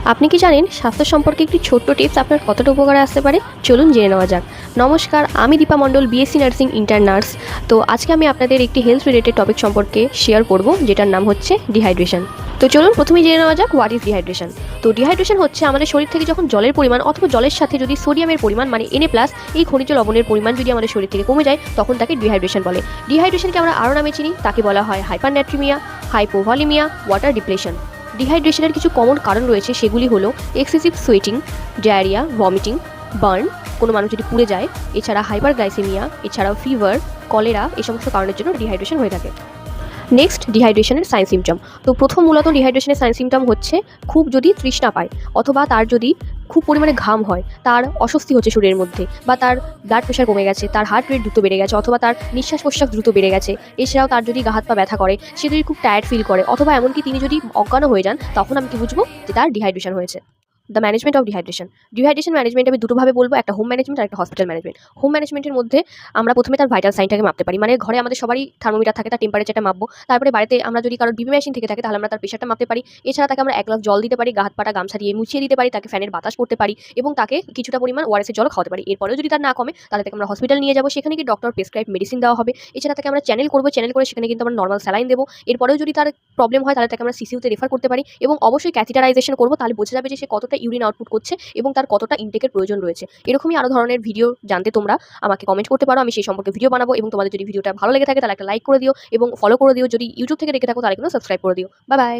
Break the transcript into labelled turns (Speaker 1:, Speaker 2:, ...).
Speaker 1: আপনি কি জানেন স্বাস্থ্য সম্পর্কে একটি ছোট্ট টিপস আপনার কতটা উপকারে আসতে পারে? চলুন জেনে নেওয়া যাক। নমস্কার, আমি দীপা মণ্ডল, বিএসসি নার্সিং ইন্টার্ন নার্স। তো আজকে আমি আপনাদের একটি হেলথ রিলেটেড টপিক সম্পর্কে শেয়ার করব, যেটার নাম হচ্ছে ডিহাইড্রেশন। তো চলুন প্রথমেই জেনে নেওয়া যাক হোয়াট ইজ ডিহাইড্রেশন। তো ডিহাইড্রেশন হচ্ছে আমাদের শরীর থেকে যখন জলের পরিমাণ অথবা জলের সাথে যদি সোডিয়ামের পরিমাণ মানে Na+ এই খনিজ লবণের পরিমাণ যদি আমাদের শরীর থেকে কমে যায়, তখন তাকে ডিহাইড্রেশন বলে। ডিহাইড্রেশনকে আমরা আরও নামে চিনি, তাকে বলা হয় হাইপারন্যাট্রিমিয়া, হাইপোভলিমিয়া, ওয়াটার ডিপ্লেশন। ডিহাইড্রেশনের কিছু কমন কারণ রয়েছে, সেগুলি হলো excessive sweating, diarrhoea, vomiting, burn, কোনো মানুষ যদি পুড়ে যায়, এছাড়া হাইপারগ্লাইসেমিয়া, এছাড়াও ফিভার, কলেরা, এই সমস্ত কারণের জন্য ডিহাইড্রেশন হয়ে থাকে। নেক্সট, ডিহাইড্রেশনের সাইন সিমটম। তো প্রথম মূলত ডিহাইড্রেশনের সাইন সিমটম হচ্ছে খুব যদি তৃষ্ণা পায়, অথবা তার যদি খুব পরিমাণে ঘাম হয়, তার অস্বস্তি হচ্ছে শরীরের মধ্যে, বা তার ব্লাড প্রেশার কমে গেছে, তার হার্ট রেট দ্রুত বেড়ে গেছে, অথবা তার নিঃশ্বাস প্রশ্বাস দ্রুত বেড়ে গেছে, এছাড়াও তার যদি গা হাত পা ব্যথা করে, সে যদি খুব টায়ার্ড ফিল করে, অথবা এমনকি তিনি যদি অজ্ঞানও হয়ে যান, তখন আমি কি বুঝবো যে তার ডিহাইড্রেশন হয়েছে। The management of dehydration. Dehydration management আমি দুটোভাবে বলবো, একটা হোম ম্যানেজমেন্ট আর একটা হসপিটাল ম্যানেজমেন্ট। হোম ম্যানেজমেন্টের মধ্যে আমরা প্রথমে তার ভাইটাল সাইনটাকে মাপতে পারি, মানে ঘরে আমাদের সবারই থার্মোমিটার থাকে, তার টেম্পারেচারটা মাপবো। তারপরে বাড়িতে আমরা যদি কারোর বিপি মেশিন থেকে থাকে, তাহলে আমরা তার প্রেশারটা মাপতে পারি। এছাড়া তাকে আমরা 1 গ্লাস জল দিতে পারি, গা হাত পাটা গামছা দিয়ে মুছিয়ে দিতে পারি, তাকে ফ্যানের বাতাস করতে পারি, এবং তাকে কিছুটা পরিমাণ ওআরএসের জল খাওয়াতে পারি। এরপরেও যদি তার না কমে, তাহলে তাকে আমরা হসপিটাল নিয়ে যাবো, সেখানে কি ডক্টর প্রেসক্রাইব মেডিসিন দেওয়া হবে। এছাড়া তাকে আমরা চ্যানেল করবো, চ্যানেল করে সেখানে কিন্তু আমরা নর্মাল স্যালাইন দেবো। এরপরেও যদি তার প্রবলেম হয়, তাহলে তাকে আমরা সিসিউতে রেফার করতে পারি, এবং অবশ্যই ক্যাথিটারাইজেশন করবো, তাহলে বোঝা যাবে যে সে কতটা ইউরিন আউটপুট করছে এবং তার কতটা ইনটেকের প্রয়োজন রয়েছে। এরকমই আরও ধরনের ভিডিও জানতে তোমরা আমাকে কমেন্ট করতে পারো, আমি সেই সম্পর্কে ভিডিও বানাবো। এবং তোমাদের যদি ভিডিওটা ভালো লেগে থাকে, তাহলে একটা লাইক করে দিও এবং ফলো করে দিও। যদি ইউটিউব থেকে দেখে থাকো, তাহলে কিন্তু সাবস্ক্রাইব করে দিও। Bye bye.